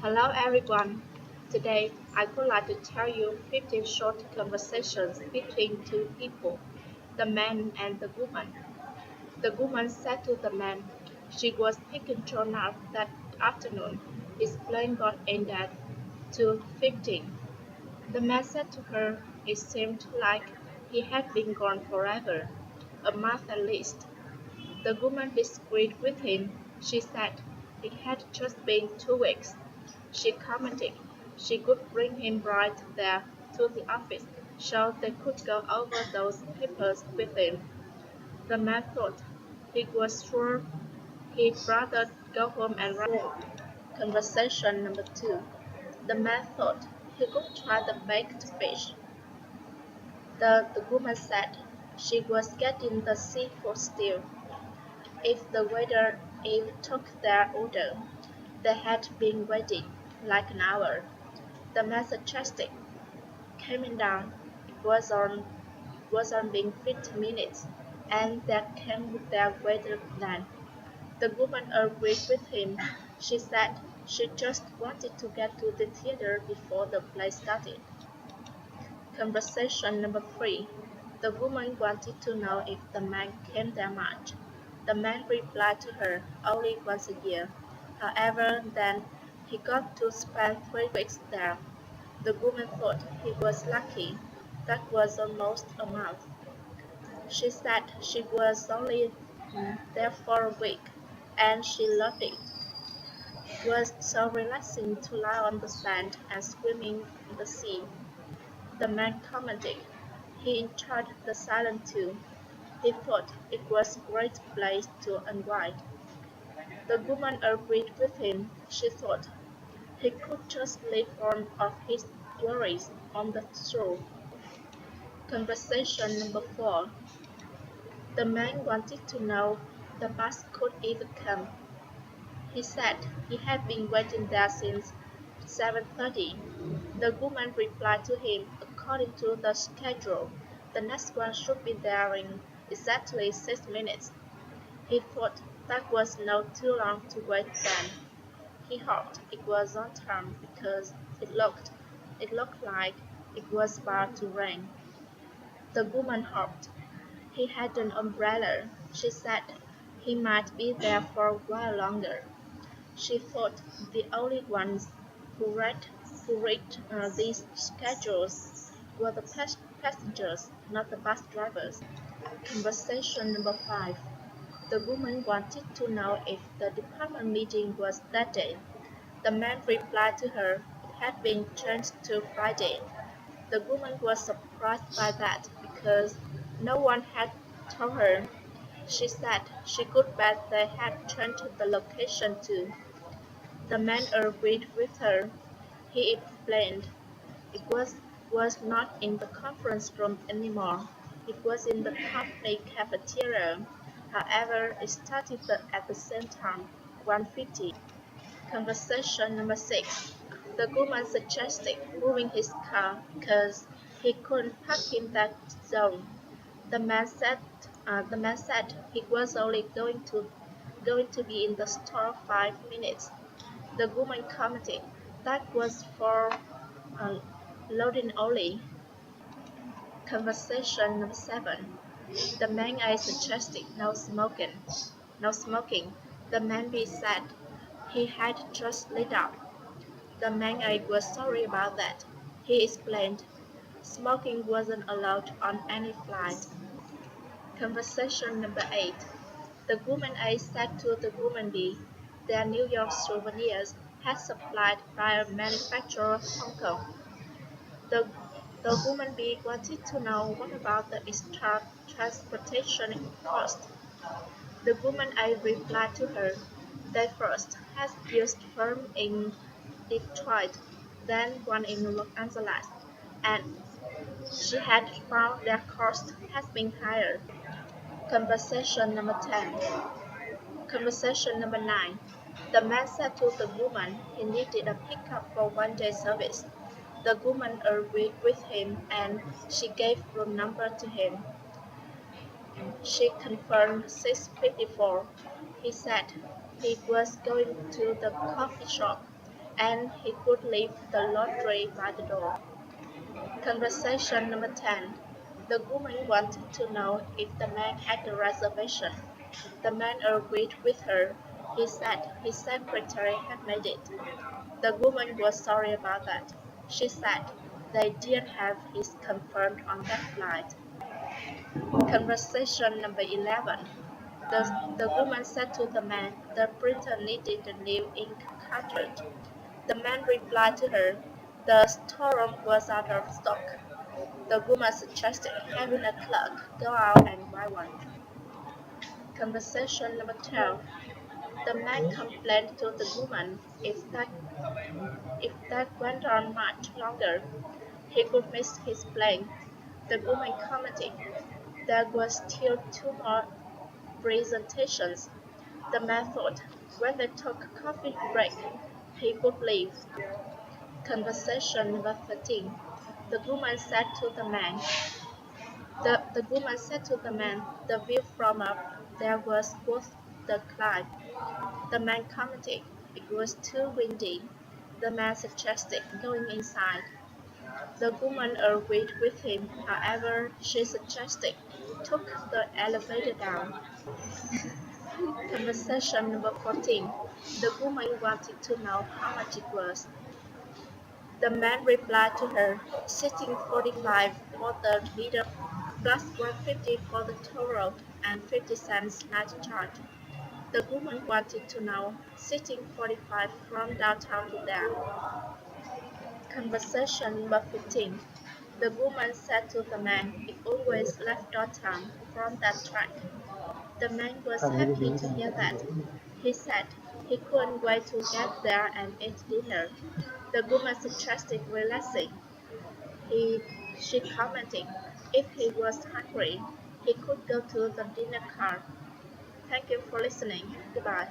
Hello everyone. Today I would like to tell you 15 short conversations between two people, the man and the woman. The woman said to the man she was taking John out that afternoon. His plane got ended 2:15. The man said to her it seemed like he had been gone forever, a month at least. The woman disagreed with him. She said it had just been 2 weeks. She commented she could bring him right there to the office so they could go over those papers with him. The man thought he was sure he'd rather go home and write. Conversation number 2. The man thought he could try the baked fish. The woman said she was getting the seafood stew. If the waiter Eve took their order, they had been waiting like an hour. The man suggested coming down. It was on being 15 minutes, and that came their waiter then. The woman agreed with him. She said she just wanted to get to the theater before the play started. Conversation number 3. The woman wanted to know if the man came there much. The man replied to her only once a year. However, then he got to spend 3 weeks there. The woman thought he was lucky. That was almost a month. She said she was only there for a week, and she loved it. It was so relaxing to lie on the sand and swimming in the sea. The man commented. He enjoyed the silence too. He thought it was a great place to unwind. The woman agreed with him. She thought he could just leave one of his worries on the shore. Conversation number 4. The man wanted to know the bus could even come. He said he had been waiting there since 7:30. The woman replied to him according to the schedule. The next one should be there in exactly 6 minutes. He thought that was not too long to wait then. He hoped it was on time because it looked like it was about to rain. The woman hoped he had an umbrella. She said he might be there for a while longer. She thought the only ones who read these schedules were the passengers, not the bus drivers. Conversation number 5. The woman wanted to know if the department meeting was that day. The man replied to her it had been changed to Friday. The woman was surprised by that because no one had told her. She said she could bet they had changed the location too. The man agreed with her. He explained it was not in the conference room anymore. It was in the company cafeteria. However, it started at the same time, 1:50. Conversation number 6. The woman suggested moving his car because he couldn't park in that zone. The man said he was only going to be in the store 5 minutes. The woman commented that was for uh, loading only. Conversation number 7. The man I suggested no smoking. No smoking. The man B said he had just lit up. The man A was sorry about that. He explained smoking wasn't allowed on any flight. Conversation number 8. The woman A said to the woman B, their New York souvenirs had supplied by a manufacturer Hong Kong. The, the woman B wanted to know what about the extra transportation cost. The woman A replied to her, they first had used firm in Detroit, then one in Los Angeles, and she had found their cost has been higher. Conversation number 10. Conversation number 9. The man said to the woman he needed a pickup for 1 day service. The woman agreed with him and she gave room number to him. She confirmed 6:54. He said he was going to the coffee shop. and he could leave the laundry by the door. Conversation number 10. The woman wanted to know if the man had a reservation. The man agreed with her. He said his secretary had made it. The woman was sorry about that. She said they didn't have his confirmed on that flight. Conversation number 11. The woman said to the man the printer needed a new ink cartridge. The man replied to her, the storeroom was out of stock. The woman suggested having a clerk go out and buy one. Conversation number 12. The man complained to the woman if that went on much longer, he could miss his plane. The woman commented, there were still two more presentations. The man thought, when they took a coffee break, he could leave. Conversation number 13. The woman said to the man, the woman said to the man, the view from up there was worth the climb. The man commented, it was too windy. The man suggested going inside. The woman agreed with him, however, she suggested took the elevator down. Conversation number 14. The woman wanted to know how much it was. The man replied to her, sitting 45 for the meter plus 150 for the toll road and 50 cents night charge. The woman wanted to know, sitting 45 from downtown to there. Conversation number 15. The woman said to the man, it always left downtown from that track. The man was happy to hear that. He said he couldn't wait to get there and eat dinner. The woman suggested relaxing. She commented if he was hungry, he could go to the dinner car. Thank you for listening. Goodbye.